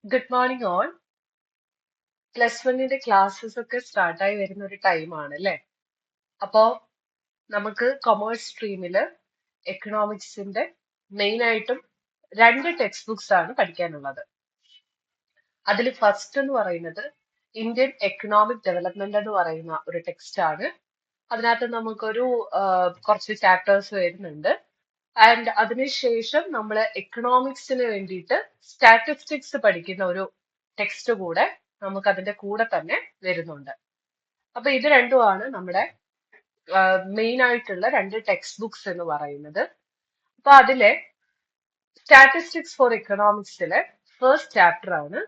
Good morning all. Plus വണ്ണിന്റെ classes ഒക്കെ സ്റ്റാർട്ടായി വരുന്ന ഒരു ടൈമാണ് അല്ലേ? അപ്പോ നമുക്ക് കൊമേഴ്സ് സ്ട്രീമില് എക്കണോമിക്സിന്റെ മെയിൻ ആയിട്ടും രണ്ട് ടെക്സ്റ്റ് ബുക്സ് ആണ് പഠിക്കാനുള്ളത്. അതിൽ ഫസ്റ്റ് എന്ന് പറയുന്നത് ഇന്ത്യൻ എക്കണോമിക് ഡെവലപ്മെന്റ് എന്ന് പറയുന്ന ഒരു ടെക്സ്റ്റ് ആണ്. അതിനകത്ത് നമുക്കൊരു കുറച്ച് ചാപ്റ്റേഴ്സ് വരുന്നുണ്ട്. ആൻഡ് അതിനുശേഷം നമ്മൾ എക്കണോമിക്സിന് വേണ്ടിയിട്ട് സ്റ്റാറ്റിസ്റ്റിക്സ് പഠിക്കുന്ന ഒരു ടെക്സ്റ്റ് കൂടെ നമുക്ക് അതിന്റെ കൂടെ തന്നെ വരുന്നുണ്ട്. അപ്പൊ ഇത് രണ്ടുമാണ് നമ്മുടെ മെയിൻ ആയിട്ടുള്ള രണ്ട് ടെക്സ്റ്റ് ബുക്സ് എന്ന് പറയുന്നത്. അപ്പൊ അതിലെ സ്റ്റാറ്റിസ്റ്റിക്സ് ഫോർ എക്കണോമിക്സിലെ ഫസ്റ്റ് ചാപ്റ്റർ ആണ്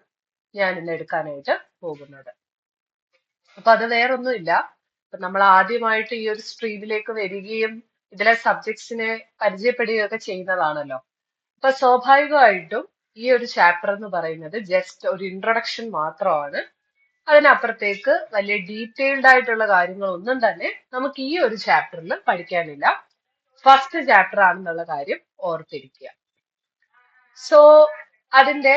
ഞാൻ ഇന്ന് എടുക്കാനായിട്ട് പോകുന്നത്. അപ്പൊ അത് വേറൊന്നുമില്ല, ഇപ്പൊ നമ്മൾ ആദ്യമായിട്ട് ഈ ഒരു സ്ട്രീമിലേക്ക് വരികയും ഇതിലെ സബ്ജക്ട്സിനെ പരിചയപ്പെടുകയൊക്കെ ചെയ്യുന്നതാണല്ലോ. അപ്പൊ സ്വാഭാവികമായിട്ടും ഈ ഒരു ചാപ്റ്റർ എന്ന് പറയുന്നത് ജസ്റ്റ് ഒരു ഇൻട്രൊഡക്ഷൻ മാത്രമാണ്. അതിനപ്പുറത്തേക്ക് വലിയ ഡീറ്റെയിൽഡ് ആയിട്ടുള്ള കാര്യങ്ങളൊന്നും തന്നെ നമുക്ക് ഈ ഒരു ചാപ്റ്ററിൽ പഠിക്കാനില്ല. ഫസ്റ്റ് ചാപ്റ്റർ ആണെന്നുള്ള കാര്യം ഓർത്തിരിക്കുക. സോ അതിന്റെ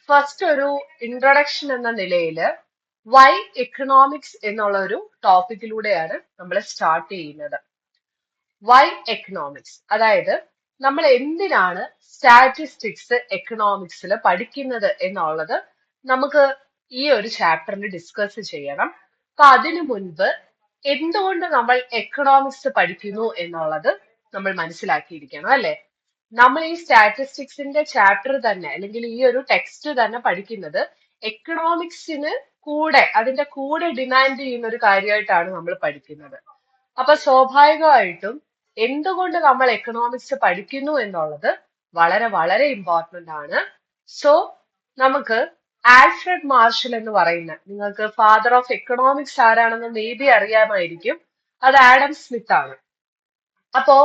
ഫസ്റ്റ് ഒരു ഇൻട്രൊഡക്ഷൻ എന്ന നിലയിൽ വൈ എക്കണോമിക്സ് എന്നുള്ള ഒരു ടോപ്പിക്കിലൂടെയാണ് നമ്മൾ സ്റ്റാർട്ട് ചെയ്യുന്നത്. വൈ എക്കണോമിക്സ്, അതായത് നമ്മൾ എന്തിനാണ് സ്റ്റാറ്റിസ്റ്റിക്സ് എക്കണോമിക്സിൽ പഠിക്കുന്നത് എന്നുള്ളത് നമുക്ക് ഈ ഒരു ചാപ്റ്ററിൽ ഡിസ്കസ് ചെയ്യണം. അപ്പൊ അതിനു മുൻപ് എന്തുകൊണ്ട് നമ്മൾ എക്കണോമിക്സ് പഠിക്കുന്നു എന്നുള്ളത് നമ്മൾ മനസ്സിലാക്കിയിരിക്കണം അല്ലെ. നമ്മൾ ഈ സ്റ്റാറ്റിസ്റ്റിക്സിന്റെ ചാപ്റ്റർ തന്നെ അല്ലെങ്കിൽ ഈ ഒരു ടെക്സ്റ്റ് തന്നെ പഠിക്കുന്നത് എക്കണോമിക്സിന് കൂടെ അതിന്റെ കൂടെ ഡിമാൻഡ് ചെയ്യുന്ന ഒരു കാര്യമായിട്ടാണ് നമ്മൾ പഠിക്കുന്നത്. അപ്പൊ സ്വാഭാവികമായിട്ടും എന്തുകൊണ്ട് നമ്മൾ എക്കണോമിക്സ് പഠിക്കുന്നു എന്നുള്ളത് വളരെ വളരെ ഇമ്പോർട്ടന്റ് ആണ്. സോ നമുക്ക് ആൽഫ്രഡ് മാർഷൽ എന്ന് പറയുന്ന, നിങ്ങൾക്ക് ഫാദർ ഓഫ് എക്കണോമിക്സ് ആരാണെന്ന് മേ ബി അറിയാമായിരിക്കും, അത് ആഡം സ്മിത്ത് ആണ്. അപ്പോ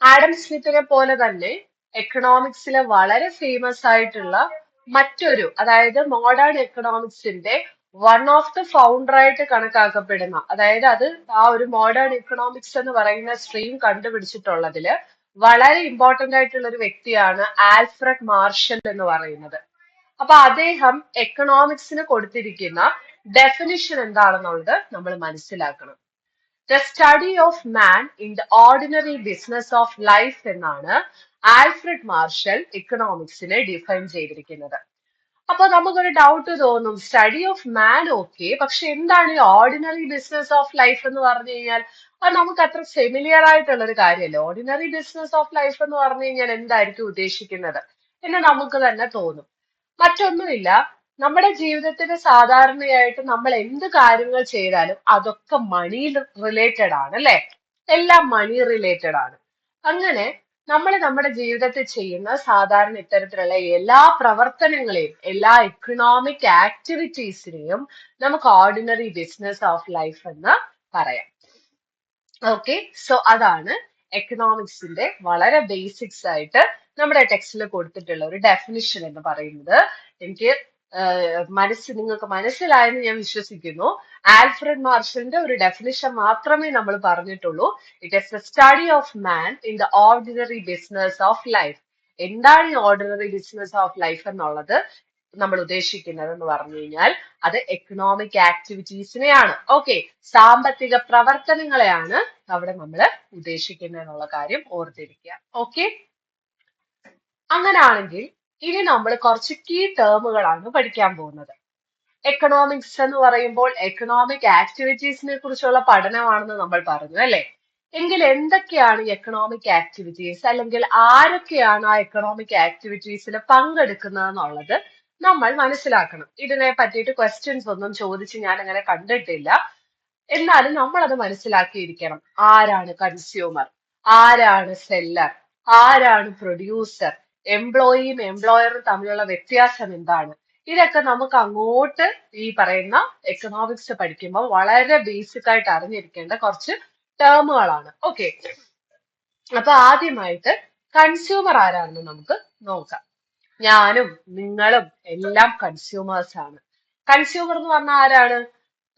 ആഡം സ്മിത്തിനെ പോലെ തന്നെ എക്കണോമിക്സിലെ വളരെ ഫേമസ് ആയിട്ടുള്ള മറ്റൊരു, അതായത് മോഡേൺ എക്കണോമിക്സിന്റെ വൺ ഓഫ് ദ ഫൗണ്ടർ ആയിട്ട് കണക്കാക്കപ്പെടുന്ന, അതായത് അത് ആ ഒരു മോഡേൺ എക്കണോമിക്സ് എന്ന് പറയുന്ന സ്ട്രീം കണ്ടുപിടിച്ചിട്ടുള്ളതില് വളരെ ഇമ്പോർട്ടന്റ് ആയിട്ടുള്ള ഒരു വ്യക്തിയാണ് ആൽഫ്രഡ് മാർഷൽ എന്ന് പറയുന്നത്. അപ്പൊ അദ്ദേഹം എക്കണോമിക്സിന് കൊടുത്തിരിക്കുന്ന ഡെഫിനിഷൻ എന്താണെന്നുള്ളത് നമ്മൾ മനസ്സിലാക്കണം. The study of man in the ordinary business of life എന്നാണ് ആൽഫ്രഡ് മാർഷൽ എക്കണോമിക്സിനെ ഡിഫൈൻ ചെയ്തിരിക്കുന്നത്. അപ്പൊ നമുക്കൊരു ഡൗട്ട് തോന്നും, സ്റ്റഡി ഓഫ് മാൻ ഓക്കെ, പക്ഷെ എന്താണ് ഈ ഓർഡിനറി ബിസിനസ് ഓഫ് ലൈഫ് എന്ന് പറഞ്ഞു കഴിഞ്ഞാൽ അത് നമുക്ക് അത്ര ഫെമിലിയർ ആയിട്ടുള്ള ഒരു കാര്യമല്ല. ഓർഡിനറി ബിസിനസ് ഓഫ് ലൈഫ് എന്ന് പറഞ്ഞു കഴിഞ്ഞാൽ എന്തായിരിക്കും ഉദ്ദേശിക്കുന്നത് എന്ന് നമുക്ക് തന്നെ തോന്നും. മറ്റൊന്നുമില്ല, നമ്മുടെ ജീവിതത്തിൽ സാധാരണയായിട്ട് നമ്മൾ എന്ത് കാര്യങ്ങൾ ചെയ്താലും അതൊക്കെ മണി റിലേറ്റഡ് ആണ് അല്ലെ. എല്ലാം മണി റിലേറ്റഡ് ആണ്. അങ്ങനെ നമ്മൾ നമ്മുടെ ജീവിതത്തിൽ ചെയ്യുന്ന സാധാരണ ഇത്തരത്തിലുള്ള എല്ലാ പ്രവർത്തനങ്ങളെയും എല്ലാ എക്കണോമിക് ആക്ടിവിറ്റീസിനെയും നമുക്ക് ഓർഡിനറി ബിസിനസ് ഓഫ് ലൈഫ് എന്ന് പറയാം. ഓക്കെ, സോ അതാണ് എക്കണോമിക്സിന്റെ വളരെ ബേസിക്സ് ആയിട്ട് നമ്മുടെ ടെക്സ്റ്റിൽ കൊടുത്തിട്ടുള്ള ഒരു ഡെഫിനിഷൻ എന്ന് പറയുന്നത്. എനിക്ക് നിങ്ങൾക്ക് മനസ്സിലായെന്ന് ഞാൻ വിശ്വസിക്കുന്നു. ആൽഫ്രഡ് മാർഷലിന്റെ ഒരു ഡെഫിനിഷൻ മാത്രമേ നമ്മൾ പറഞ്ഞിട്ടുള്ളൂ. It is the study of man in the ordinary business of life. എന്താണ് ഈ ഓർഡിനറി ബിസിനസ് ഓഫ് ലൈഫ് എന്നുള്ളത് നമ്മൾ ഉദ്ദേശിക്കുന്നത് എന്ന് പറഞ്ഞു കഴിഞ്ഞാൽ അത് എക്കണോമിക് ആക്ടിവിറ്റീസിനെയാണ്. ഓക്കെ, സാമ്പത്തിക പ്രവർത്തനങ്ങളെയാണ് അവിടെ നമ്മൾ ഉദ്ദേശിക്കുന്നത് എന്നുള്ള കാര്യം ഓർത്തിരിക്കുക. ഓക്കെ, അങ്ങനാണെങ്കിൽ ഇനി നമ്മൾ കുറച്ച് കീ ടേമുകളാണ് പഠിക്കാൻ പോകുന്നത്. എക്കണോമിക്സ് എന്ന് പറയുമ്പോൾ എക്കണോമിക് ആക്ടിവിറ്റീസിനെ കുറിച്ചുള്ള പഠനമാണെന്ന് നമ്മൾ പറഞ്ഞു അല്ലെ. എങ്കിൽ എന്തൊക്കെയാണ് ഈ എക്കണോമിക് ആക്ടിവിറ്റീസ്, അല്ലെങ്കിൽ ആരൊക്കെയാണ് ആ എക്കണോമിക് ആക്ടിവിറ്റീസിൽ പങ്കെടുക്കുന്നത് എന്നുള്ളത് നമ്മൾ മനസ്സിലാക്കണം. ഇതിനെ പറ്റിയിട്ട് ക്വസ്റ്റ്യൻസ് ഒന്നും ചോദിച്ച് ഞാൻ അങ്ങനെ കണ്ടിട്ടില്ല. എന്നാലും നമ്മൾ അത് മനസ്സിലാക്കിയിരിക്കണം. ആരാണ് കൺസ്യൂമർ, ആരാണ് സെല്ലർ, ആരാണ് പ്രൊഡ്യൂസർ, എംപ്ലോയിയും എംപ്ലോയറും തമ്മിലുള്ള വ്യത്യാസം എന്താണ്, ഇതൊക്കെ നമുക്ക് അങ്ങോട്ട് ഈ പറയുന്ന എക്കണോമിക്സ് പഠിക്കുമ്പോൾ വളരെ ബേസിക് ആയിട്ട് അറിഞ്ഞിരിക്കേണ്ട കുറച്ച് ടേമുകളാണ്. ഓക്കെ, അപ്പൊ ആദ്യമായിട്ട് കൺസ്യൂമർ ആരാണെന്ന് നമുക്ക് നോക്കാം. ഞാനും നിങ്ങളും എല്ലാം കൺസ്യൂമേഴ്സ് ആണ്. കൺസ്യൂമർ എന്ന് പറഞ്ഞാൽ ആരാണ്?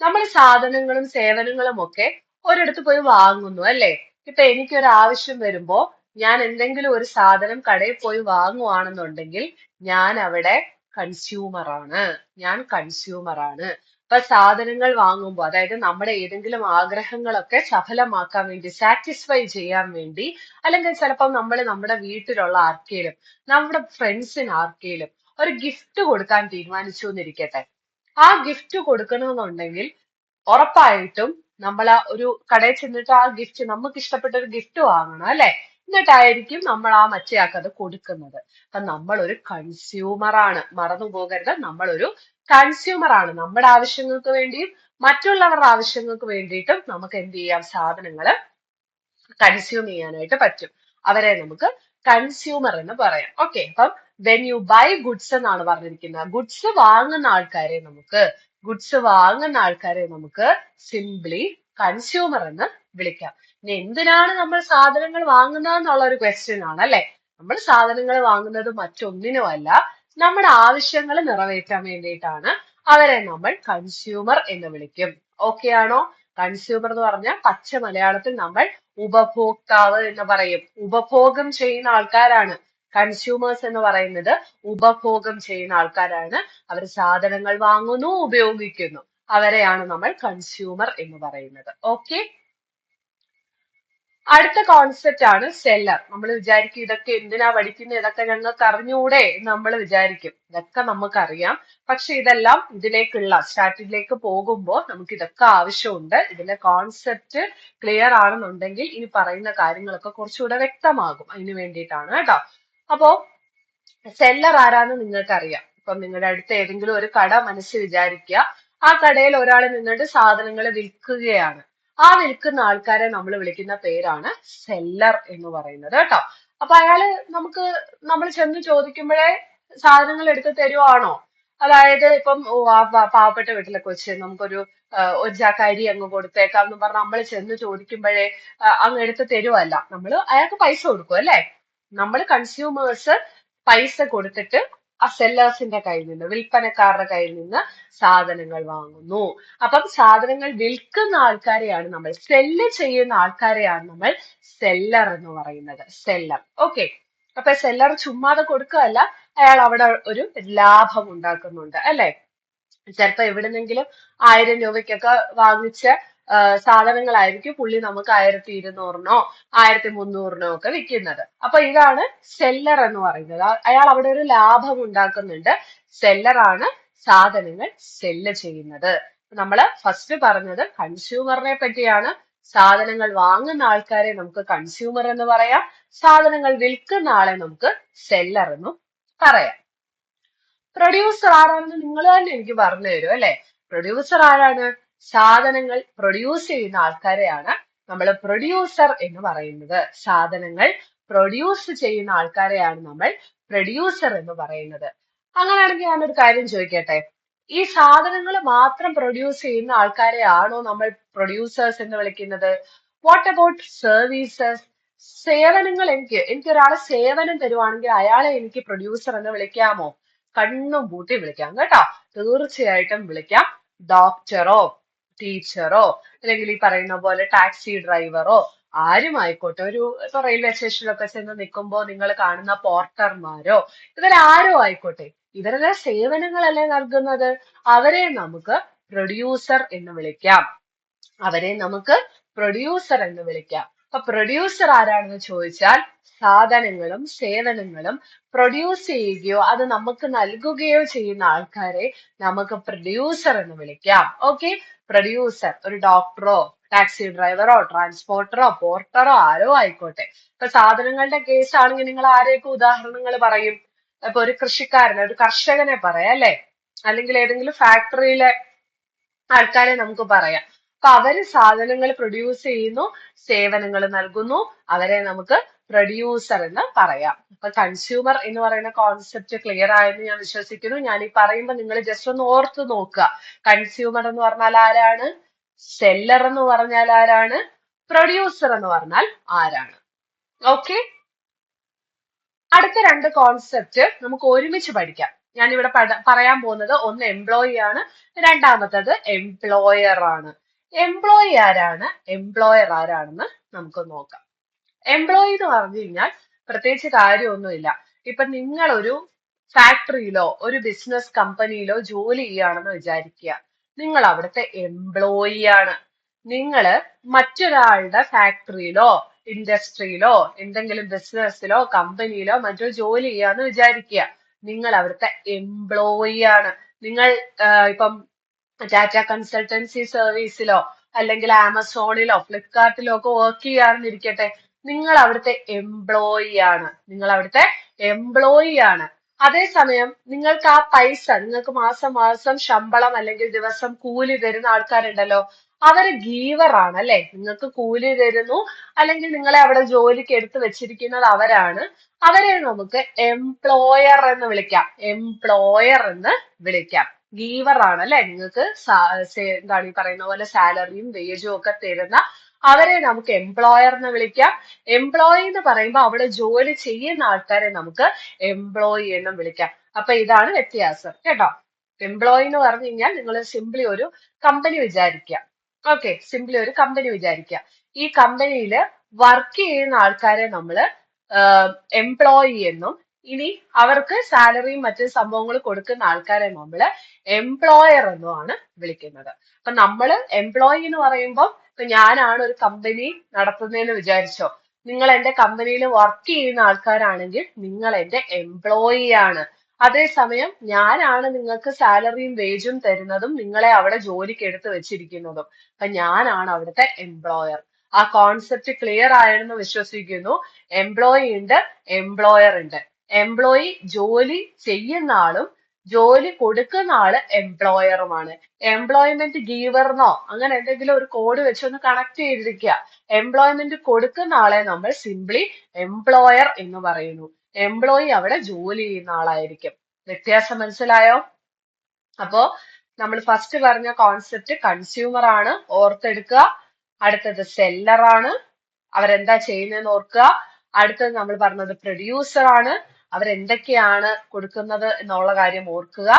നമ്മൾ സാധനങ്ങളും സേവനങ്ങളും ഒക്കെ ഒരിടത്ത് പോയി വാങ്ങുന്നു അല്ലെ. ഇപ്പൊ എനിക്കൊരു ആവശ്യം വരുമ്പോ ഞാൻ എന്തെങ്കിലും ഒരു സാധനം കടയിൽ പോയി വാങ്ങുവാണെന്നുണ്ടെങ്കിൽ ഞാൻ അവിടെ കൺസ്യൂമർ ആണ്. ഞാൻ കൺസ്യൂമർ ആണ്. അപ്പൊ സാധനങ്ങൾ വാങ്ങുമ്പോൾ, അതായത് നമ്മുടെ ഏതെങ്കിലും ആഗ്രഹങ്ങളൊക്കെ സഫലമാക്കാൻ വേണ്ടി, സാറ്റിസ്ഫൈ ചെയ്യാൻ വേണ്ടി, അല്ലെങ്കിൽ ചിലപ്പോൾ നമ്മൾ നമ്മുടെ വീട്ടിലുള്ള ആർക്കേലും നമ്മുടെ ഫ്രണ്ട്സിന് ആർക്കേലും ഒരു ഗിഫ്റ്റ് കൊടുക്കാൻ തീരുമാനിച്ചു എന്നിരിക്കട്ടെ. ആ ഗിഫ്റ്റ് കൊടുക്കണമെന്നുണ്ടെങ്കിൽ ഉറപ്പായിട്ടും നമ്മൾ ആ ഒരു കടയിൽ ചെന്നിട്ട് ആ ഗിഫ്റ്റ്, നമുക്ക് ഇഷ്ടപ്പെട്ട ഒരു ഗിഫ്റ്റ് വാങ്ങണം അല്ലെ? എന്നിട്ടായിരിക്കും നമ്മൾ ആ മറ്റേയാൾക്ക് അത് കൊടുക്കുന്നത്. അപ്പൊ നമ്മൾ ഒരു കൺസ്യൂമർ ആണ്, മറന്നു പോകരുത്. നമ്മൾ ഒരു കൺസ്യൂമർ ആണ്. നമ്മുടെ ആവശ്യങ്ങൾക്ക് വേണ്ടിയും മറ്റുള്ളവരുടെ ആവശ്യങ്ങൾക്ക് വേണ്ടിയിട്ടും നമുക്ക് എന്ത് ചെയ്യാം, സാധനങ്ങൾ കൺസ്യൂം ചെയ്യാനായിട്ട് പറ്റും. അവരെ നമുക്ക് കൺസ്യൂമർ എന്ന് പറയാം. ഓക്കെ, അപ്പം വെൻ യു ബൈ ഗുഡ്സ് എന്നാണ് പറഞ്ഞിരിക്കുന്നത്. ഗുഡ്സ് വാങ്ങുന്ന ആൾക്കാരെ നമുക്ക് സിംപ്ലി കൺസ്യൂമർ എന്ന് വിളിക്കാം. ഇനി എന്തിനാണ് നമ്മൾ സാധനങ്ങൾ വാങ്ങുന്നത് എന്നുള്ള ഒരു ക്വസ്റ്റ്യൻ ആണ് അല്ലെ? നമ്മൾ സാധനങ്ങൾ വാങ്ങുന്നത് മറ്റൊന്നിനുമല്ല, നമ്മുടെ ആവശ്യങ്ങൾ നിറവേറ്റാൻ വേണ്ടിയിട്ടാണ്. അവരെ നമ്മൾ കൺസ്യൂമർ എന്ന് വിളിക്കും. ഓക്കെ ആണോ? കൺസ്യൂമർ എന്ന് പറഞ്ഞാൽ പച്ച മലയാളത്തിൽ നമ്മൾ ഉപഭോക്താവ് എന്ന് പറയും. ഉപഭോഗം ചെയ്യുന്ന ആൾക്കാരാണ്. കൺസ്യൂമേഴ്സ് എന്ന് പറയുന്നത് ഉപഭോഗം ചെയ്യുന്ന ആൾക്കാരാണ്. അവർ സാധനങ്ങൾ വാങ്ങുന്നു, ഉപയോഗിക്കുന്നു. അവരെയാണ് നമ്മൾ കൺസ്യൂമർ എന്ന് പറയുന്നത്. ഓക്കെ, അടുത്ത കോൺസെപ്റ്റ് ആണ് സെല്ലർ. നമ്മൾ വിചാരിക്കും ഇതൊക്കെ എന്തിനാ പഠിക്കുന്നത്, ഇതൊക്കെ ഞങ്ങൾക്ക് അറിഞ്ഞൂടെ എന്ന് നമ്മൾ വിചാരിക്കും. ഇതൊക്കെ നമുക്കറിയാം. പക്ഷെ ഇതെല്ലാം ഇതിലേക്കുള്ള സ്റ്റാർട്ടിലേക്ക് പോകുമ്പോൾ നമുക്ക് ഇതൊക്കെ ആവശ്യമുണ്ട്. ഇതിന്റെ കോൺസെപ്റ്റ് ക്ലിയർ ആണെന്നുണ്ടെങ്കിൽ ഇനി പറയുന്ന കാര്യങ്ങളൊക്കെ കുറച്ചുകൂടെ വ്യക്തമാകും. അതിന് വേണ്ടിയിട്ടാണ് കേട്ടോ. അപ്പോ സെല്ലർ ആരാന്ന് നിങ്ങൾക്ക് അറിയാം. ഇപ്പം നിങ്ങളുടെ അടുത്ത് ഏതെങ്കിലും ഒരു കട മനസ്സിൽ വിചാരിക്കുക. ആ കടയിൽ ഒരാൾ നിന്നിട്ട് സാധനങ്ങൾ വിൽക്കുകയാണ്. ആ വിൽക്കുന്ന ആൾക്കാരെ നമ്മൾ വിളിക്കുന്ന പേരാണ് സെല്ലർ എന്ന് പറയുന്നത് കേട്ടോ. അപ്പൊ അയാള് നമ്മൾ ചെന്ന് ചോദിക്കുമ്പോഴേ സാധനങ്ങൾ എടുത്ത് തരുവാണോ? അതായത് ഇപ്പം പാവപ്പെട്ട വീട്ടിലൊക്കെ വെച്ച് നമുക്കൊരു ഒരു ചാക്ക് അരി അങ്ങ് കൊടുത്തേക്കാം എന്ന് പറഞ്ഞ് നമ്മൾ ചെന്ന് ചോദിക്കുമ്പോഴേ അങ്ങ് എടുത്ത് തരുവല്ല. നമ്മൾ അയാൾക്ക് പൈസ കൊടുക്കും അല്ലെ? നമ്മൾ കൺസ്യൂമേഴ്സ് പൈസ കൊടുത്തിട്ട് ആ സെല്ലേഴ്സിന്റെ കയ്യിൽ നിന്ന്, വിൽപ്പനക്കാരുടെ കയ്യിൽ നിന്ന് സാധനങ്ങൾ വാങ്ങുന്നു. അപ്പം സാധനങ്ങൾ വിൽക്കുന്ന ആൾക്കാരെയാണ് നമ്മൾ, സെല്ല് ചെയ്യുന്ന ആൾക്കാരെയാണ് നമ്മൾ സെല്ലർ എന്ന് പറയുന്നത്. സെല്ലർ. ഓക്കെ, അപ്പൊ സെല്ലർ ചുമ്മാതെ കൊടുക്കുകയല്ല, അയാൾ അവിടെ ഒരു ലാഭം ഉണ്ടാക്കുന്നുണ്ട് അല്ലെ? ചിലപ്പോ എവിടുന്നെങ്കിലും 1000 രൂപയ്ക്കൊക്കെ വാങ്ങിച്ച സാധനങ്ങളായിരിക്കും പുള്ളി നമുക്ക് 1200-നോ 1300-നോ ഒക്കെ വിൽക്കുന്നത്. അപ്പൊ ഇതാണ് സെല്ലർ എന്ന് പറയുന്നത്. അയാൾ അവിടെ ഒരു ലാഭം ഉണ്ടാക്കുന്നുണ്ട്. സെല്ലറാണ് സാധനങ്ങൾ സെല്ല് ചെയ്യുന്നത്. നമ്മള് ഫസ്റ്റ് പറഞ്ഞത് കൺസ്യൂമറിനെ പറ്റിയാണ്. സാധനങ്ങൾ വാങ്ങുന്ന ആൾക്കാരെ നമുക്ക് കൺസ്യൂമർ എന്ന് പറയാം. സാധനങ്ങൾ വിൽക്കുന്ന ആളെ നമുക്ക് സെല്ലർ എന്നും പറയാം. പ്രൊഡ്യൂസർ ആരാണെന്ന് നിങ്ങൾ തന്നെ എനിക്ക് പറഞ്ഞു തരും അല്ലെ? പ്രൊഡ്യൂസർ ആരാണ്? സാധനങ്ങൾ പ്രൊഡ്യൂസ് ചെയ്യുന്ന ആൾക്കാരെയാണ് നമ്മൾ പ്രൊഡ്യൂസർ എന്ന് പറയുന്നത്. സാധനങ്ങൾ പ്രൊഡ്യൂസ് ചെയ്യുന്ന ആൾക്കാരെയാണ് നമ്മൾ പ്രൊഡ്യൂസർ എന്ന് പറയുന്നത്. അങ്ങനെയാണെങ്കിൽ ഞാനൊരു കാര്യം ചോദിക്കട്ടെ, ഈ സാധനങ്ങൾ മാത്രം പ്രൊഡ്യൂസ് ചെയ്യുന്ന ആൾക്കാരെ ആണോ നമ്മൾ പ്രൊഡ്യൂസേഴ്സ് എന്ന് വിളിക്കുന്നത്? What about services? സേവനങ്ങൾ എനിക്ക് ഒരാളെ സേവനം തരുവാണെങ്കിൽ അയാളെ എനിക്ക് പ്രൊഡ്യൂസർ എന്ന് വിളിക്കാമോ? കണ്ണും പൂട്ടി വിളിക്കാം കേട്ടോ, തീർച്ചയായിട്ടും വിളിക്കാം. ഡോക്ടറോ ടീച്ചറോ അല്ലെങ്കിൽ ഈ പറയുന്ന പോലെ ടാക്സി ഡ്രൈവറോ ആരും ആയിക്കോട്ടെ. ഇപ്പൊ റെയിൽവേ സ്റ്റേഷനിലൊക്കെ ചെന്ന് നിൽക്കുമ്പോൾ നിങ്ങൾ കാണുന്ന പോർട്ടർമാരോ ഇവരാരോ ആയിക്കോട്ടെ, ഇവരുടെ സേവനങ്ങളല്ലേ നൽകുന്നത്. അവരെ നമുക്ക് പ്രൊഡ്യൂസർ എന്ന് വിളിക്കാം. അപ്പൊ പ്രൊഡ്യൂസർ ആരാണെന്ന് ചോദിച്ചാൽ സാധനങ്ങളും സേവനങ്ങളും പ്രൊഡ്യൂസ് ചെയ്യുകയോ അത് നമുക്ക് നൽകുകയോ ചെയ്യുന്ന ആൾക്കാരെ നമുക്ക് പ്രൊഡ്യൂസർ എന്ന് വിളിക്കാം. ഓക്കെ, പ്രൊഡ്യൂസർ ഒരു ഡോക്ടറോ ടാക്സി ഡ്രൈവറോ ട്രാൻസ്പോർട്ടറോ പോർട്ടറോ ആരോ ആയിക്കോട്ടെ. ഇപ്പൊ സാധനങ്ങളുടെ കേസ് ആണെങ്കിൽ നിങ്ങൾ ആരെയൊക്കെ ഉദാഹരണങ്ങൾ പറയും? ഇപ്പൊ ഒരു കർഷകനെ പറയാം അല്ലെ? അല്ലെങ്കിൽ ഏതെങ്കിലും ഫാക്ടറിയിലെ ആൾക്കാരെ നമുക്ക് പറയാം. അപ്പൊ അവര് സാധനങ്ങൾ പ്രൊഡ്യൂസ് ചെയ്യുന്നു, സേവനങ്ങൾ നൽകുന്നു, അവരെ നമുക്ക് പ്രൊഡ്യൂസർ എന്ന് പറയാം. അപ്പൊ കൺസ്യൂമർ എന്ന് പറയുന്ന കോൺസെപ്റ്റ് ക്ലിയർ ആയെന്ന് ഞാൻ വിശ്വസിക്കുന്നു. ഞാൻ ഈ പറയുമ്പോൾ നിങ്ങൾ ജസ്റ്റ് ഒന്ന് ഓർത്ത് നോക്കുക. കൺസ്യൂമർ എന്ന് പറഞ്ഞാൽ ആരാണ്? സെല്ലർ എന്ന് പറഞ്ഞാൽ ആരാണ്? പ്രൊഡ്യൂസർ എന്ന് പറഞ്ഞാൽ ആരാണ്? ഓക്കെ, അടുത്ത രണ്ട് കോൺസെപ്റ്റ് നമുക്ക് ഒരുമിച്ച് പഠിക്കാം. ഞാൻ ഇവിടെ പറയാൻ പോകുന്നത് ഒന്ന് എംപ്ലോയി ആണ്, രണ്ടാമത്തത് എംപ്ലോയർ ആണ്. എംപ്ലോയി ആരാണ്, എംപ്ലോയർ ആരാണെന്ന് നമുക്ക് നോക്കാം. എംപ്ലോയി എന്ന് പറഞ്ഞു കഴിഞ്ഞാൽ പ്രത്യേകിച്ച് കാര്യമൊന്നുമില്ല. ഇപ്പൊ നിങ്ങളൊരു ഫാക്ടറിയിലോ ഒരു ബിസിനസ് കമ്പനിയിലോ ജോലി ചെയ്യുകയാണെന്ന് വിചാരിക്കുക. നിങ്ങൾ അവിടുത്തെ എംപ്ലോയി ആണ്. നിങ്ങള് മറ്റൊരാളുടെ ഫാക്ടറിയിലോ ഇൻഡസ്ട്രിയിലോ എന്തെങ്കിലും ബിസിനസ്സിലോ കമ്പനിയിലോ മറ്റോ ജോലി ചെയ്യാന്ന് വിചാരിക്കുക. നിങ്ങൾ അവിടുത്തെ എംപ്ലോയി ആണ്. നിങ്ങൾ ഇപ്പം ടാറ്റ കൺസൾട്ടൻസി സർവീസിലോ അല്ലെങ്കിൽ ആമസോണിലോ ഫ്ലിപ്കാർട്ടിലോ ഒക്കെ വർക്ക് ചെയ്യാണെന്നിരിക്കട്ടെ, നിങ്ങൾ അവിടുത്തെ എംപ്ലോയി ആണ്. നിങ്ങൾ അവിടുത്തെ എംപ്ലോയി ആണ്. അതേസമയം നിങ്ങൾക്ക് ആ പൈസ, നിങ്ങൾക്ക് മാസം മാസം ശമ്പളം അല്ലെങ്കിൽ ദിവസം കൂലി തരുന്ന ആൾക്കാരുണ്ടല്ലോ, അവര് ഗീവർ ആണ് അല്ലെ. നിങ്ങൾക്ക് കൂലി തരുന്നു അല്ലെങ്കിൽ നിങ്ങളെ അവിടെ ജോലിക്ക് എടുത്തു വെച്ചിരിക്കുന്നത് അവരാണ്. അവരെ നമുക്ക് എംപ്ലോയർ എന്ന് വിളിക്കാം. എംപ്ലോയർ എന്ന് വിളിക്കാം. ഗീവർ ആണ് അല്ലെ. നിങ്ങൾക്ക് എന്താണ് ഈ പറയുന്ന പോലെ സാലറിയും വേജും ഒക്കെ തരുന്ന അവരെ നമുക്ക് എംപ്ലോയർ എന്ന് വിളിക്കാം. എംപ്ലോയി എന്ന് പറയുമ്പോൾ അവിടെ ജോലി ചെയ്യുന്ന ആൾക്കാരെ നമുക്ക് എംപ്ലോയി എന്നും വിളിക്കാം. അപ്പൊ ഇതാണ് വ്യത്യാസം കേട്ടോ. എംപ്ലോയി എന്ന് പറഞ്ഞു കഴിഞ്ഞാൽ നിങ്ങൾ സിംപ്ലി ഒരു കമ്പനി വിചാരിക്കുക. ഓക്കെ, സിംപ്ലി ഒരു കമ്പനി വിചാരിക്കുക. ഈ കമ്പനിയിൽ വർക്ക് ചെയ്യുന്ന ആൾക്കാരെ നമ്മൾ എംപ്ലോയി എന്നും, ഇനി അവർക്ക് സാലറിയും മറ്റു സംഭവങ്ങളും കൊടുക്കുന്ന ആൾക്കാരെ നമ്മൾ എംപ്ലോയർ എന്നുമാണ് വിളിക്കുന്നത്. അപ്പൊ നമ്മൾ എംപ്ലോയി എന്ന് പറയുമ്പോൾ ഇപ്പൊ ഞാനാണ് ഒരു കമ്പനി നടത്തുന്നതെന്ന് വിചാരിച്ചോ, നിങ്ങൾ എന്റെ കമ്പനിയിൽ വർക്ക് ചെയ്യുന്ന ആൾക്കാരാണെങ്കിൽ നിങ്ങൾ എന്റെ എംപ്ലോയി ആണ്. അതേസമയം ഞാനാണ് നിങ്ങൾക്ക് സാലറിയും വേജും തരുന്നതും നിങ്ങളെ അവിടെ ജോലിക്ക് എടുത്ത് വെച്ചിരിക്കുന്നതും. അപ്പൊ ഞാനാണ് അവിടുത്തെ എംപ്ലോയർ. ആ കോൺസെപ്റ്റ് ക്ലിയർ ആയെന്ന് വിശ്വസിക്കുന്നു. എംപ്ലോയി ഉണ്ട്, എംപ്ലോയർ ഉണ്ട്. എംപ്ലോയി ജോലി ചെയ്യുന്ന ആളും ജോലി കൊടുക്കുന്ന ആള് എംപ്ലോയറുമാണ്. എംപ്ലോയ്മെന്റ് ഗീവറിനോ അങ്ങനെ എന്തെങ്കിലും ഒരു കോഡ് വെച്ചൊന്ന് കണക്ട് ചെയ്തിരിക്കുക. എംപ്ലോയ്മെന്റ് കൊടുക്കുന്ന ആളെ നമ്മൾ സിംപ്ലി എംപ്ലോയർ എന്ന് പറയുന്നു. എംപ്ലോയി അവിടെ ജോലി ചെയ്യുന്ന ആളായിരിക്കും. വ്യത്യാസം മനസ്സിലായോ? അപ്പോ നമ്മൾ ഫസ്റ്റ് പറഞ്ഞ കോൺസെപ്റ്റ് കൺസ്യൂമർ ആണ്, ഓർത്തെടുക്കുക. അടുത്തത് സെല്ലർ ആണ്, അവരെന്താ ചെയ്യുന്നതെന്ന് ഓർക്കുക. അടുത്തത് നമ്മൾ പറഞ്ഞത് പ്രൊഡ്യൂസർ ആണ്, അവരെന്തൊക്കെയാണ് കൊടുക്കുന്നത് എന്നുള്ള കാര്യം ഓർക്കുക.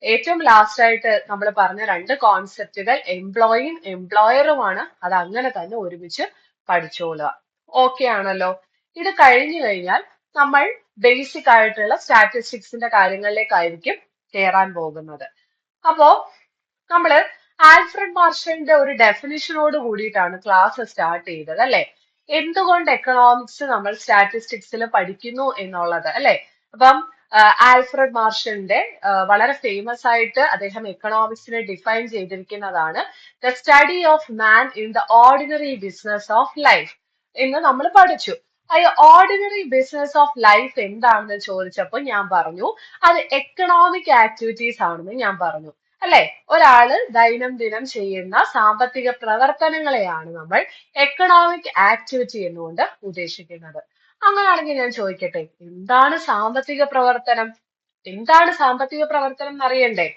ഏറ്റവും ലാസ്റ്റ് ആയിട്ട് നമ്മൾ പറഞ്ഞ രണ്ട് കോൺസെപ്റ്റുകൾ എംപ്ലോയിയും എംപ്ലോയറുമാണ്. അത് അങ്ങനെ തന്നെ ഒരുമിച്ച് പഠിച്ചോളുക. ഓക്കെ ആണല്ലോ? ഇത് കഴിഞ്ഞു കഴിഞ്ഞാൽ നമ്മൾ ബേസിക് ആയിട്ടുള്ള സ്റ്റാറ്റിസ്റ്റിക്സിന്റെ കാര്യങ്ങളിലേക്കായിരിക്കും കയറാൻ പോകുന്നത്. അപ്പോ നമ്മള് ആൽഫ്രഡ് മാർഷലിന്റെ ഒരു ഡെഫിനിഷനോട് കൂടിയിട്ടാണ് ക്ലാസ് സ്റ്റാർട്ട് ചെയ്തത് അല്ലെ. എന്തുകൊണ്ട് എക്കണോമിക്സ് നമ്മൾ സ്റ്റാറ്റിസ്റ്റിക്സിൽ പഠിക്കുന്നു എന്നുള്ളത് അല്ലെ. അപ്പം ആൽഫ്രഡ് മാർഷലിന്റെ വളരെ ഫേമസ് ആയിട്ട് അദ്ദേഹം എക്കണോമിക്സിനെ ഡിഫൈൻ ചെയ്തിരിക്കുന്നതാണ് the study of man in the ordinary business of life എന്ന് നമ്മൾ പഠിച്ചു. ഈ ഓർഡിനറി ബിസിനസ് ഓഫ് ലൈഫ് എന്താണെന്ന് ചോദിച്ചപ്പോൾ ഞാൻ പറഞ്ഞു അത് എക്കണോമിക് ആക്ടിവിറ്റീസ് ആണെന്ന് ഞാൻ പറഞ്ഞു അല്ലെ. ഒരാള് ദൈനംദിനം ചെയ്യുന്ന സാമ്പത്തിക പ്രവർത്തനങ്ങളെയാണ് നമ്മൾ എക്കണോമിക് ആക്ടിവിറ്റി എന്നുകൊണ്ട് ഉദ്ദേശിക്കുന്നത്. അങ്ങനെയാണെങ്കിൽ ഞാൻ ചോദിക്കട്ടെ, എന്താണ് സാമ്പത്തിക പ്രവർത്തനം? എന്താണ് സാമ്പത്തിക പ്രവർത്തനം എന്നറിയണ്ടേ?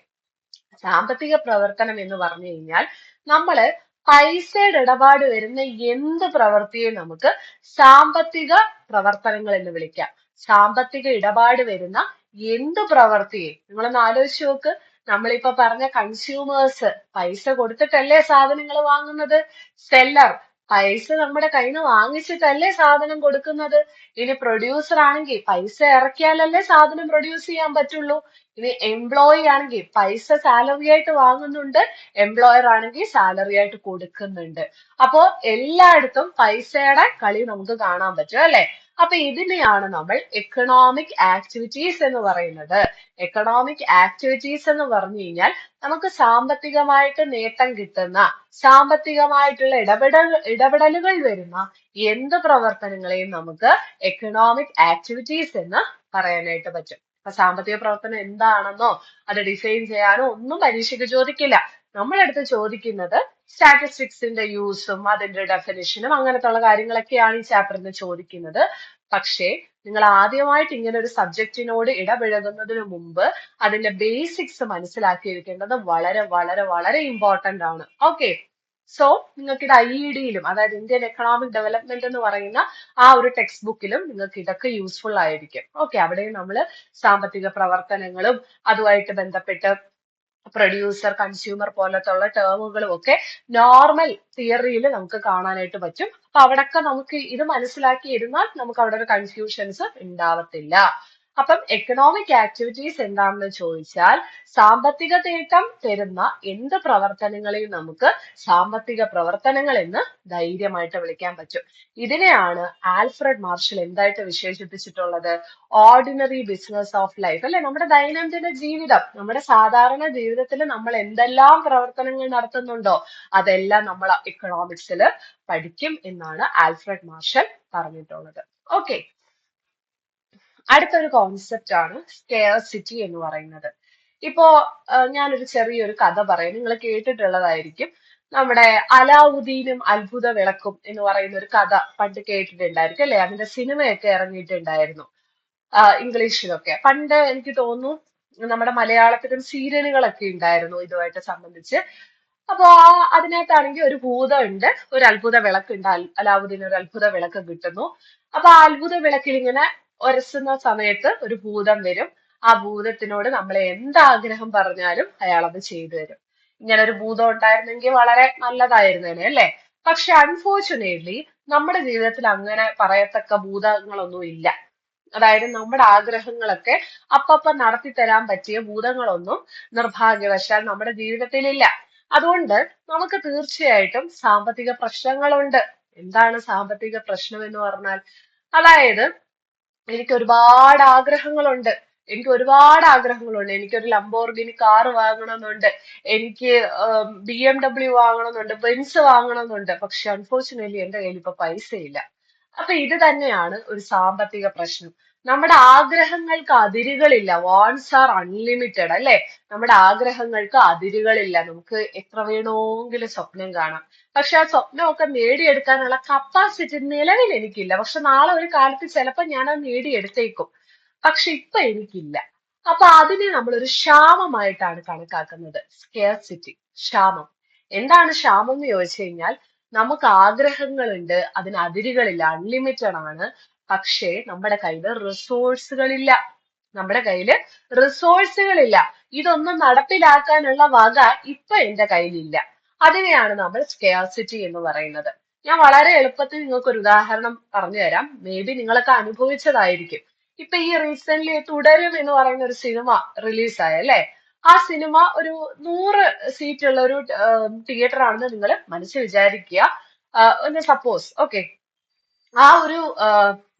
സാമ്പത്തിക പ്രവർത്തനം എന്ന് പറഞ്ഞു കഴിഞ്ഞാൽ നമ്മള് പൈസയുടെ ഇടപാട് വരുന്ന എന്ത് പ്രവൃത്തിയും നമുക്ക് സാമ്പത്തിക പ്രവർത്തനങ്ങൾ എന്ന് വിളിക്കാം. സാമ്പത്തിക ഇടപാട് വരുന്ന എന്ത് പ്രവൃത്തിയെ നിങ്ങളൊന്ന് ആലോചിച്ച് നോക്ക്. നമ്മളിപ്പോ പറഞ്ഞ കൺസ്യൂമേഴ്സ് പൈസ കൊടുത്തിട്ടല്ലേ സാധനങ്ങൾ വാങ്ങുന്നത്. സെല്ലർ പൈസ നമ്മുടെ കയ്യിൽ നിന്ന് വാങ്ങിച്ചിട്ടല്ലേ സാധനം കൊടുക്കുന്നത്. ഇനി പ്രൊഡ്യൂസർ ആണെങ്കിൽ പൈസ ഇറക്കിയാലല്ലേ സാധനം പ്രൊഡ്യൂസ് ചെയ്യാൻ പറ്റുള്ളൂ. ഇനി എംപ്ലോയി ആണെങ്കിൽ പൈസ സാലറി ആയിട്ട് വാങ്ങുന്നുണ്ട്, എംപ്ലോയർ ആണെങ്കിൽ സാലറി ആയിട്ട് കൊടുക്കുന്നുണ്ട്. അപ്പോ എല്ലായിടത്തും പൈസയുടെ കളി നമുക്ക് കാണാൻ പറ്റും അല്ലെ. അപ്പൊ ഇതിനെയാണ് നമ്മൾ എക്കണോമിക് ആക്ടിവിറ്റീസ് എന്ന് പറയുന്നത്. എക്കണോമിക് ആക്ടിവിറ്റീസ് എന്ന് പറഞ്ഞു കഴിഞ്ഞാൽ നമുക്ക് സാമ്പത്തികമായിട്ട് നേട്ടം കിട്ടുന്ന, സാമ്പത്തികമായിട്ടുള്ള ഇടപെടലുകൾ വരുന്ന എന്ത് പ്രവർത്തനങ്ങളെയും നമുക്ക് എക്കണോമിക് ആക്ടിവിറ്റീസ് എന്ന് പറയാനായിട്ട് പറ്റും. അപ്പൊ സാമ്പത്തിക പ്രവർത്തനം എന്താണെന്നോ അത് ഡിഫൈൻ ചെയ്യാനോ ഒന്നും പരീക്ഷയ്ക്ക് ചോദിക്കില്ല. നമ്മളടുത്ത് ചോദിക്കുന്നത് സ്റ്റാറ്റിസ്റ്റിക്സിന്റെ യൂസും അതിന്റെ ഡെഫിനിഷനും അങ്ങനത്തെ ഉള്ള കാര്യങ്ങളൊക്കെയാണ് ഈ ചാപ്റ്ററിന് ചോദിക്കുന്നത്. പക്ഷേ നിങ്ങൾ ആദ്യമായിട്ട് ഇങ്ങനെ ഒരു സബ്ജക്റ്റിനോട് ഇടപഴകുന്നതിന് മുമ്പ് അതിന്റെ ബേസിക്സ് മനസ്സിലാക്കിയിരിക്കേണ്ടത് വളരെ വളരെ വളരെ ഇമ്പോർട്ടന്റ് ആണ്. ഓക്കെ, സോ നിങ്ങൾക്ക് ഇത് IED-യിലും അതായത് ഇന്ത്യൻ എക്കണോമിക് ഡെവലപ്മെന്റ് എന്ന് പറയുന്ന ആ ഒരു ടെക്സ്റ്റ് ബുക്കിലും നിങ്ങൾക്ക് ഇതൊക്കെ യൂസ്ഫുൾ ആയിരിക്കും. ഓക്കെ, അവിടെയും നമ്മൾ സാമ്പത്തിക പ്രവർത്തനങ്ങളും അതുമായിട്ട് ബന്ധപ്പെട്ട് പ്രൊഡ്യൂസർ കൺസ്യൂമർ പോലത്തുള്ള ടേമുകളും ഒക്കെ നോർമൽ തിയറിയിൽ നമുക്ക് കാണാനായിട്ട് പറ്റും. അപ്പൊ അവിടൊക്കെ നമുക്ക് ഇത് മനസ്സിലാക്കി ഇരുന്നാൽ നമുക്ക് അവിടെ ഒരു കൺഫ്യൂഷൻസ് ഉണ്ടാവത്തില്ല. അപ്പം എക്കണോമിക് ആക്ടിവിറ്റീസ് എന്താണെന്ന് ചോദിച്ചാൽ സാമ്പത്തിക നേട്ടം തരുന്ന എന്ത് പ്രവർത്തനങ്ങളെയും നമുക്ക് സാമ്പത്തിക പ്രവർത്തനങ്ങൾ എന്ന് ധൈര്യമായിട്ട് വിളിക്കാൻ പറ്റും. ഇതിനെയാണ് ആൽഫ്രഡ് മാർഷൽ എന്തായിട്ട് വിശേഷിപ്പിച്ചിട്ടുള്ളത്? ഓർഡിനറി ബിസിനസ് ഓഫ് ലൈഫ്, അല്ലെ? നമ്മുടെ ദൈനംദിന ജീവിതം, നമ്മുടെ സാധാരണ ജീവിതത്തിൽ നമ്മൾ എന്തെല്ലാം പ്രവർത്തനങ്ങൾ നടത്തുന്നുണ്ടോ അതെല്ലാം നമ്മൾ എക്കണോമിക്സിൽ പഠിക്കും എന്നാണ് ആൽഫ്രഡ് മാർഷൽ പറഞ്ഞിട്ടുള്ളത്. ഓക്കെ, അടുത്തൊരു കോൺസെപ്റ്റ് ആണ് സ്കേർസിറ്റി എന്ന് പറയുന്നത്. ഇപ്പോ ഞാനൊരു ചെറിയൊരു കഥ പറയാം, നിങ്ങൾ കേട്ടിട്ടുള്ളതായിരിക്കും. നമ്മുടെ അലാവുദ്ദീനും അത്ഭുത വിളക്കും എന്ന് പറയുന്ന ഒരു കഥ പണ്ട് കേട്ടിട്ടുണ്ടായിരിക്കും, അല്ലെ? അതിന്റെ സിനിമയൊക്കെ ഇറങ്ങിയിട്ടുണ്ടായിരുന്നു ഇംഗ്ലീഷിലൊക്കെ. പണ്ട് എനിക്ക് തോന്നുന്നു നമ്മുടെ മലയാളത്തിലും സീരിയലുകളൊക്കെ ഉണ്ടായിരുന്നു ഇതുമായിട്ട് സംബന്ധിച്ച്. അപ്പൊ അതിനകത്താണെങ്കിൽ ഒരു ഭൂതം ഉണ്ട്, ഒരു അത്ഭുത വിളക്കുണ്ട്. അലാവുദ്ദീൻ ഒരു അത്ഭുത വിളക്ക് കിട്ടുന്നു. അപ്പൊ ആ അത്ഭുത വിളക്കിൽ ഇങ്ങനെ ഒരസുന്ന സമയത്ത് ഒരു ഭൂതം വരും. ആ ഭൂതത്തിനോട് നമ്മൾ എന്താഗ്രഹം പറഞ്ഞാലും അയാൾ അത് ചെയ്തു തരും. ഇങ്ങനെ ഒരു ഭൂതം ഉണ്ടായിരുന്നെങ്കിൽ വളരെ നല്ലതായിരുന്നേനെ, അല്ലെ? പക്ഷെ അൺഫോർച്ചുനേറ്റ്ലി നമ്മുടെ ജീവിതത്തിൽ അങ്ങനെ പറയത്തക്ക ഭൂതങ്ങളൊന്നും ഇല്ല. അതായത് നമ്മുടെ ആഗ്രഹങ്ങളൊക്കെ അപ്പപ്പം നടത്തി തരാൻ പറ്റിയ ഭൂതങ്ങളൊന്നും നിർഭാഗ്യവശാൽ നമ്മുടെ ജീവിതത്തിലില്ല. അതുകൊണ്ട് നമുക്ക് തീർച്ചയായിട്ടും സാമ്പത്തിക പ്രശ്നങ്ങളുണ്ട്. എന്താണ് സാമ്പത്തിക പ്രശ്നം എന്ന് പറഞ്ഞാൽ? അതായത് എനിക്ക് ഒരുപാട് ആഗ്രഹങ്ങളുണ്ട്. എനിക്കൊരു ലംബോർഗിനി കാർ വാങ്ങണമെന്നുണ്ട്. എനിക്ക് BMW വാങ്ങണമെന്നുണ്ട്, ബെൻസ് വാങ്ങണമെന്നുണ്ട്. പക്ഷെ അൺഫോർച്ചുനേറ്റ്ലി എന്റെ കയ്യിൽ ഇപ്പൊ പൈസയില്ല. അപ്പൊ ഇത് തന്നെയാണ് ഒരു സാമ്പത്തിക പ്രശ്നം. നമ്മുടെ ആഗ്രഹങ്ങൾക്ക് അതിരുകളില്ല. വാണ്ട്സ് ആർ അൺലിമിറ്റഡ്, അല്ലെ? നമ്മുടെ ആഗ്രഹങ്ങൾക്ക് അതിരുകളില്ല. നമുക്ക് എത്ര വേണമെങ്കിലും സ്വപ്നം കാണാം. പക്ഷെ ആ സ്വപ്നമൊക്കെ നേടിയെടുക്കാനുള്ള കപ്പാസിറ്റി നിലവിൽ എനിക്കില്ല. പക്ഷെ നാളെ ഒരു കാലത്ത് ചിലപ്പോൾ ഞാൻ അത് നേടിയെടുത്തേക്കും. പക്ഷെ ഇപ്പൊ എനിക്കില്ല. അപ്പൊ അതിനെ നമ്മൾ ഒരു ക്ഷാമമായിട്ടാണ് കണക്കാക്കുന്നത്. സ്കേർസിറ്റി, ക്ഷാമം. എന്താണ് ക്ഷാമം എന്ന് ചോദിച്ചു കഴിഞ്ഞാൽ, നമുക്ക് ആഗ്രഹങ്ങളുണ്ട്, അതിന് അതിരുകളില്ല, അൺലിമിറ്റഡ് ആണ്. പക്ഷേ നമ്മുടെ കയ്യിൽ റിസോഴ്സുകളില്ല. നമ്മുടെ കയ്യിൽ റിസോഴ്സുകളില്ല. ഇതൊന്നും നടപ്പിലാക്കാനുള്ള വക ഇപ്പൊ എന്റെ കയ്യിലില്ല. അതിനെയാണ് നമ്മൾ സ്കേർസിറ്റി എന്ന് പറയുന്നത്. ഞാൻ വളരെ എളുപ്പത്തിൽ നിങ്ങൾക്ക് ഒരു ഉദാഹരണം പറഞ്ഞു തരാം. മേ ബി നിങ്ങളൊക്കെ അനുഭവിച്ചതായിരിക്കും. ഇപ്പൊ ഈ റീസെന്റ് തുടരും എന്ന് പറയുന്ന ഒരു സിനിമ റിലീസായ, അല്ലെ? ആ സിനിമ ഒരു 100 സീറ്റുള്ള ഒരു തിയേറ്റർ ആണെന്ന് നിങ്ങൾ മനസ്സിൽ വിചാരിക്കുക. ഒന്ന് സപ്പോസ്, ഓക്കെ. ആ ഒരു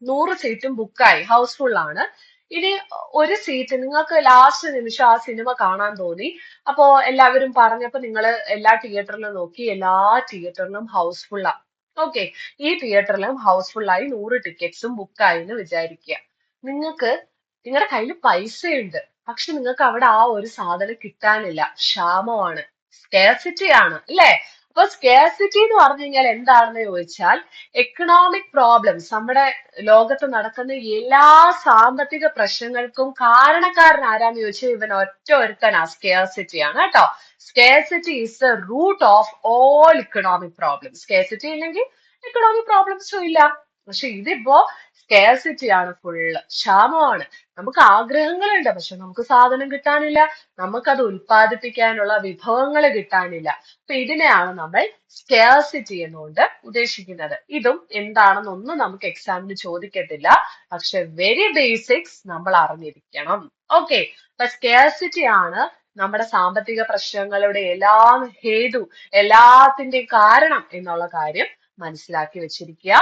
100 സീറ്റും ബുക്കായി, ഹൗസ്ഫുൾ ആണ്. ഇനി ഒരു സീറ്റ് നിങ്ങൾക്ക് ലാസ്റ്റ് നിമിഷം ആ സിനിമ കാണാൻ തോന്നി. അപ്പോ എല്ലാവരും പറഞ്ഞപ്പോ നിങ്ങൾ എല്ലാ തിയേറ്ററിലും നോക്കി, എല്ലാ തിയേറ്ററിലും ഹൗസ്ഫുള്ളാ. ഓക്കെ, ഈ തിയേറ്ററിലും ഹൗസ്ഫുള്ളായി 100 ടിക്കറ്റ്സും ബുക്കായി എന്ന് വിചാരിക്കുക. നിങ്ങളുടെ കയ്യിൽ പൈസയുണ്ട്, പക്ഷെ നിങ്ങൾക്ക് അവിടെ ആ ഒരു സാധനം കിട്ടാനില്ല. ക്ഷാമമാണ്, സ്കേർസിറ്റി ആണ്, അല്ലെ? അപ്പൊ സ്കേർസിറ്റി എന്ന് പറഞ്ഞു കഴിഞ്ഞാൽ എന്താണെന്ന് ചോദിച്ചാൽ, എക്കണോമിക് പ്രോബ്ലംസ്, നമ്മുടെ ലോകത്ത് നടക്കുന്ന എല്ലാ സാമ്പത്തിക പ്രശ്നങ്ങൾക്കും കാരണക്കാരൻ ആരാന്ന് ചോദിച്ചാൽ ഇവൻ ഒറ്റ ഒരുത്തനാ, സ്കേർസിറ്റി ആണ് കേട്ടോ. Scarcity is the root of all economic problems. Scarcity ഇല്ലെങ്കിൽ എക്കണോമിക് പ്രോബ്ലംസും ഇല്ല. പക്ഷെ ഇതിപ്പോ സ്കേർസിറ്റി ആണ്, ഫുള്ള് ക്ഷാമമാണ്. നമുക്ക് ആഗ്രഹങ്ങളുണ്ട്, പക്ഷെ നമുക്ക് സാധനം കിട്ടാനില്ല. നമുക്കത് ഉൽപ്പാദിപ്പിക്കാനുള്ള വിഭവങ്ങൾ കിട്ടാനില്ല. അപ്പൊ ഇതിനെയാണ് നമ്മൾ സ്കേർസിറ്റി എന്നുകൊണ്ട് ഉദ്ദേശിക്കുന്നത്. ഇതും എന്താണെന്നൊന്നും നമുക്ക് എക്സാമിന് ചോദിക്കത്തില്ല, പക്ഷെ വെരി ബേസിക്സ് നമ്മൾ അറിഞ്ഞിരിക്കണം. ഓക്കെ, അപ്പൊ സ്കേർസിറ്റി ആണ് നമ്മുടെ സാമ്പത്തിക പ്രശ്നങ്ങളുടെ എല്ലാം ഹേതു, എല്ലാത്തിന്റെയും കാരണം എന്നുള്ള കാര്യം മനസ്സിലാക്കി വെച്ചിരിക്കുക.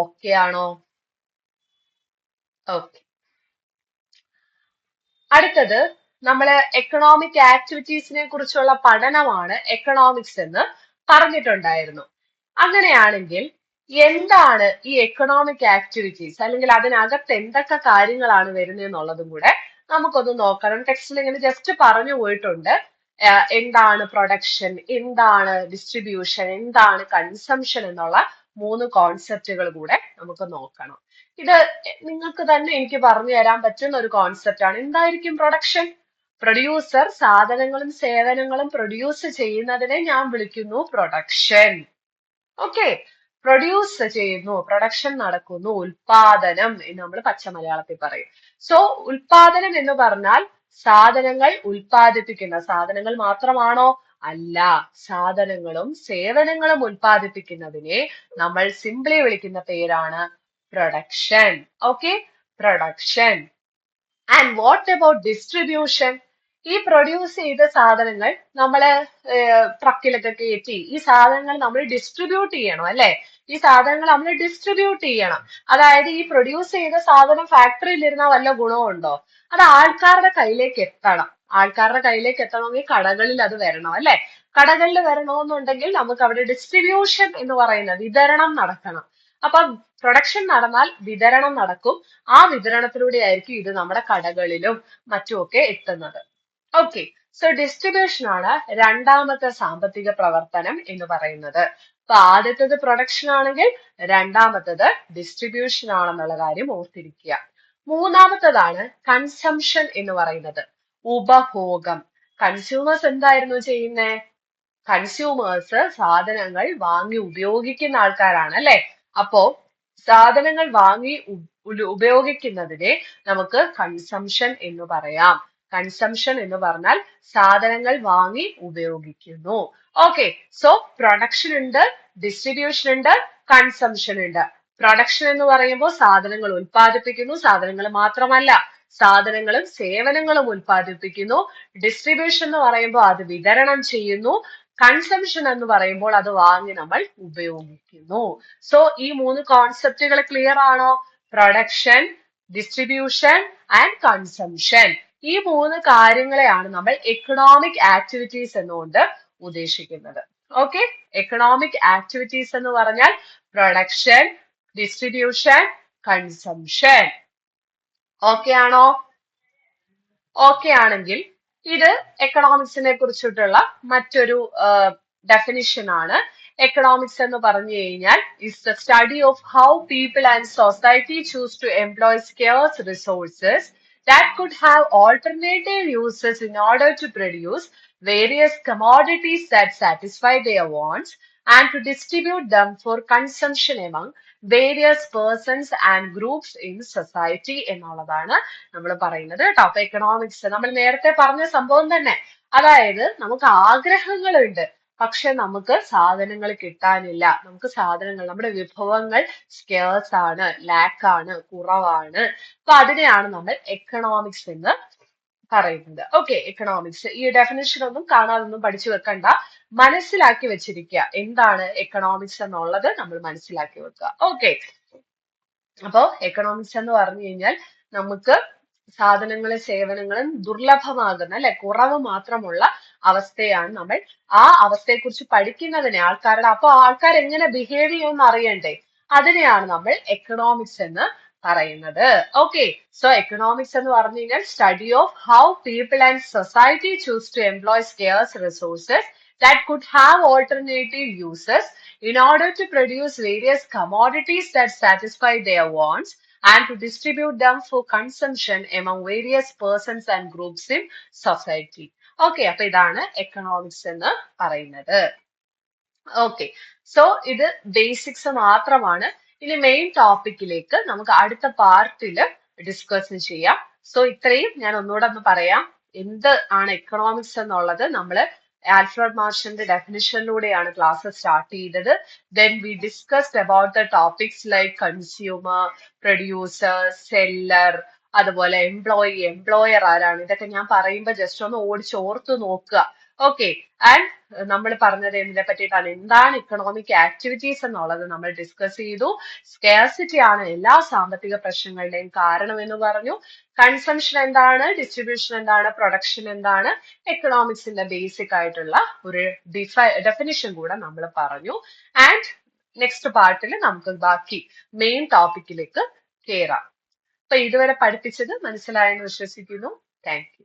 ഓക്കെ ആണോ? ഓക്കെ, അടുത്തത് നമ്മള് എക്കണോമിക് ആക്ടിവിറ്റീസിനെ കുറിച്ചുള്ള പഠനമാണ് എക്കണോമിക്സ് എന്ന് പറഞ്ഞിട്ടുണ്ടായിരുന്നു. അങ്ങനെയാണെങ്കിൽ എന്താണ് ഈ എക്കണോമിക് ആക്ടിവിറ്റീസ്, അല്ലെങ്കിൽ അതിനകത്ത് എന്തൊക്കെ കാര്യങ്ങളാണ് വരുന്നതെന്നുള്ളതും കൂടെ നമുക്കൊന്ന് നോക്കണം. ടെക്സ്റ്റിൽ ഇങ്ങനെ ജസ്റ്റ് പറഞ്ഞു പോയിട്ടുണ്ട്. എന്താണ് പ്രൊഡക്ഷൻ, എന്താണ് ഡിസ്ട്രിബ്യൂഷൻ, എന്താണ് കൺസംഷൻ എന്നുള്ള 3 കോൺസെപ്റ്റുകൾ കൂടെ നമുക്ക് നോക്കണം. ഇത് നിങ്ങൾക്ക് തന്നെ എനിക്ക് പറഞ്ഞു തരാൻ പറ്റുന്ന ഒരു കോൺസെപ്റ്റ് ആണ്. എന്തായിരിക്കും പ്രൊഡക്ഷൻ? പ്രൊഡ്യൂസർ സാധനങ്ങളും സേവനങ്ങളും പ്രൊഡ്യൂസ് ചെയ്യുന്നതിനെ ഞാൻ വിളിക്കുന്നു പ്രൊഡക്ഷൻ. ഓക്കെ, പ്രൊഡ്യൂസ് ചെയ്യുന്നു, പ്രൊഡക്ഷൻ നടക്കുന്നു, ഉൽപാദനം എന്ന് നമ്മൾ പച്ച മലയാളത്തിൽ പറയും. സോ ഉൽപാദനം എന്ന് പറഞ്ഞാൽ സാധനങ്ങൾ ഉൽപ്പാദിപ്പിക്കുന്ന, സാധനങ്ങൾ മാത്രമാണോ? അല്ല, സാധനങ്ങളും സേവനങ്ങളും ഉൽപ്പാദിപ്പിക്കുന്നതിനെ നമ്മൾ സിംപ്ലി വിളിക്കുന്ന പേരാണ് production. Okay, production. And what about distribution? ഈ പ്രൊഡ്യൂസ് ചെയ്ത സാധനങ്ങൾ നമ്മള് ട്രക്കിലൊക്കെ കയറ്റി ഈ സാധനങ്ങൾ നമ്മൾ ഡിസ്ട്രിബ്യൂട്ട് ചെയ്യണം അല്ലെ? ഈ സാധനങ്ങൾ നമ്മൾ ഡിസ്ട്രിബ്യൂട്ട് ചെയ്യണം. അതായത് ഈ പ്രൊഡ്യൂസ് ചെയ്ത സാധനം ഫാക്ടറിയിൽ ഇരുന്നാൽ വല്ല ഗുണവും ഉണ്ടോ? അത് ആൾക്കാരുടെ കയ്യിലേക്ക് എത്തണം. ആൾക്കാരുടെ കയ്യിലേക്ക് എത്തണമെങ്കിൽ കടകളിൽ അത് വരണം അല്ലെ? കടകളിൽ വരണമെന്നുണ്ടെങ്കിൽ നമുക്ക് അവിടെ ഡിസ്ട്രിബ്യൂഷൻ എന്ന് പറയുന്ന വിതരണം നടക്കണം. അപ്പൊ പ്രൊഡക്ഷൻ നടന്നാൽ വിതരണം നടക്കും. ആ വിതരണത്തിലൂടെ ആയിരിക്കും ഇത് നമ്മുടെ കടകളിലും മറ്റുമൊക്കെ എത്തുന്നത്. ഓക്കെ, സോ ഡിസ്ട്രിബ്യൂഷൻ ആണ് രണ്ടാമത്തെ സാമ്പത്തിക പ്രവർത്തനം എന്ന് പറയുന്നത്. അപ്പൊ ആദ്യത്തേത് പ്രൊഡക്ഷൻ ആണെങ്കിൽ രണ്ടാമത്തേത് ഡിസ്ട്രിബ്യൂഷൻ ആണെന്നുള്ള കാര്യം ഓർത്തിരിക്കുക. മൂന്നാമത്തേതാണ് കൺസംഷൻ എന്ന് പറയുന്നത്, ഉപഭോഗം. കൺസ്യൂമേഴ്സ് എന്തായിരുന്നു ചെയ്യുന്നത്? കൺസ്യൂമേഴ്സ് സാധനങ്ങൾ വാങ്ങി ഉപയോഗിക്കുന്ന ആൾക്കാരാണ് അല്ലെ? അപ്പോ സാധനങ്ങൾ വാങ്ങി ഉപയോഗിക്കുന്നതിനെ നമുക്ക് കൺസംഷൻ എന്ന് പറയാം. കൺസംഷൻ എന്ന് പറഞ്ഞാൽ സാധനങ്ങൾ വാങ്ങി ഉപയോഗിക്കുന്നു. ഓക്കെ, സോ പ്രൊഡക്ഷൻ ഉണ്ട്, ഡിസ്ട്രിബ്യൂഷൻ ഉണ്ട്, കൺസംഷൻ ഉണ്ട്. പ്രൊഡക്ഷൻ എന്ന് പറയുമ്പോൾ സാധനങ്ങൾ ഉൽപ്പാദിപ്പിക്കുന്നു, സാധനങ്ങൾ മാത്രമല്ല സാധനങ്ങളും സേവനങ്ങളും ഉൽപ്പാദിപ്പിക്കുന്നു. ഡിസ്ട്രിബ്യൂഷൻ എന്ന് പറയുമ്പോൾ അത് വിതരണം ചെയ്യുന്നു. കൺസംഷൻ എന്ന് പറയുമ്പോൾ അത് വാങ്ങി നമ്മൾ ഉപയോഗിക്കുന്നു. സോ ഈ മൂന്ന് കോൺസെപ്റ്റുകൾ ക്ലിയർ ആണോ? Production, distribution and consumption. ഈ മൂന്ന് കാര്യങ്ങളെയാണ് നമ്മൾ എക്കണോമിക് ആക്ടിവിറ്റീസ് എന്നുകൊണ്ട് ഉദ്ദേശിക്കുന്നത്. ഓക്കെ, എക്കണോമിക് ആക്ടിവിറ്റീസ് എന്ന് പറഞ്ഞാൽ പ്രൊഡക്ഷൻ, ഡിസ്ട്രിബ്യൂഷൻ, കൺസംഷൻ. ഓക്കെ ആണോ? ഓക്കെ ആണെങ്കിൽ ഇത് എക്കണോമിക്സിനെ കുറിച്ചിട്ടുള്ള മറ്റൊരു ഡെഫിനിഷൻ ആണ്. എക്കണോമിക്സ് എന്ന് പറഞ്ഞു കഴിഞ്ഞാൽ is the study of how people and society choose to employ scarce resources that could have alternative uses in order to produce various commodities that satisfy their wants and to distribute them for consumption among various persons and groups in society എന്നുള്ളതാണ് നമ്മൾ പറയുന്നത് കേട്ടോ. അപ്പൊ economics നമ്മൾ നേരത്തെ പറഞ്ഞ സംഭവം തന്നെ. അതായത് നമുക്ക് ആഗ്രഹങ്ങളുണ്ട്, പക്ഷെ നമുക്ക് സാധനങ്ങൾ കിട്ടാനില്ല. നമുക്ക് സാധനങ്ങൾ, നമ്മുടെ വിഭവങ്ങൾ സ്കേഴ്സ് ആണ്, ലാക്ക് ആണ്, കുറവാണ്. അപ്പൊ അതിനെയാണ് നമ്മൾ എക്കണോമിക്സ് എന്ന് പറയുന്നത്. Okay, economics. ഈ ഡെഫിനേഷൻ ഒന്നും കാണാതൊന്നും പഠിച്ചു വെക്കണ്ട, മനസ്സിലാക്കി വെച്ചിരിക്കുക. എന്താണ് എക്കണോമിക്സ് എന്നുള്ളത് നമ്മൾ മനസ്സിലാക്കി വെക്കുക. ഓക്കെ, അപ്പോ എക്കണോമിക്സ് എന്ന് പറഞ്ഞു കഴിഞ്ഞാൽ നമുക്ക് സാധനങ്ങളും സേവനങ്ങളും ദുർലഭമാകുന്ന അല്ലെ, കുറവ് മാത്രമുള്ള അവസ്ഥയാണ് നമ്മൾ ആ അവസ്ഥയെക്കുറിച്ച് പഠിക്കുന്നതിനെ അപ്പൊ ആൾക്കാർ എങ്ങനെ ബിഹേവ് ചെയ്യുമെന്ന് അറിയണ്ടേ, അതിനെയാണ് നമ്മൾ എക്കണോമിക്സ് എന്ന് പറയുന്നത്. ഓക്കെ, സോ എക്കണോമിക്സ് എന്ന് പറഞ്ഞു കഴിഞ്ഞാൽ study of how people and society choose to employ scarce resources that could have alternative uses in order to produce various commodities that satisfy their wants and to distribute them for consumption among various persons and groups in society. Okay, അപ്പൊ ഇതാണ് economics എന്ന് പറയുന്നത്. Okay, so ഇത് basics മാത്രമാണ്. ഇനി main ടോപ്പിക്കിലേക്ക് നമുക്ക് അടുത്ത പാർട്ടില് discuss ചെയ്യാം. സോ ഇത്രയും ഞാൻ ഒന്നുകൂടെ ഒന്ന് പറയാം. എന്ത് ആണ് എക്കണോമിക്സ് എന്നുള്ളത് നമ്മള് ആൽഫ്രഡ് മാർഷന്റെ ഡെഫിനിഷനിലൂടെയാണ് ക്ലാസ് സ്റ്റാർട്ട് ചെയ്തത്. Then we discussed about the topics like consumer, producer, seller, അതുപോലെ എംപ്ലോയർ ആരാണ്, ഇതൊക്കെ ഞാൻ പറയുമ്പോൾ ജസ്റ്റ് ഒന്ന് ഓടിച്ചോർത്ത് നോക്കുക. ഓക്കെ, ആൻഡ് നമ്മൾ പറഞ്ഞത് എന്തിനെ പറ്റിയിട്ടാണ്, എന്താണ് ഇക്കണോമിക് ആക്ടിവിറ്റീസ് എന്നുള്ളത് നമ്മൾ ഡിസ്കസ് ചെയ്തു. സ്കേഴ്സിറ്റി ആണ് എല്ലാ സാമ്പത്തിക പ്രശ്നങ്ങളുടെയും കാരണം എന്ന് പറഞ്ഞു. കൺസംഷൻ എന്താണ്, ഡിസ്ട്രിബ്യൂഷൻ എന്താണ്, പ്രൊഡക്ഷൻ എന്താണ്, എക്കണോമിക്സിന്റെ ബേസിക് ആയിട്ടുള്ള ഒരു ഡെഫിനിഷൻ കൂടെ നമ്മൾ പറഞ്ഞു. ആൻഡ് നെക്സ്റ്റ് പാർട്ടിൽ നമുക്ക് ബാക്കി മെയിൻ ടോപ്പിക്കിലേക്ക് കയറാം. അപ്പൊ ഇതുവരെ പഠിപ്പിച്ചത് മനസ്സിലായെന്ന് വിശ്വസിക്കുന്നു. Thank you.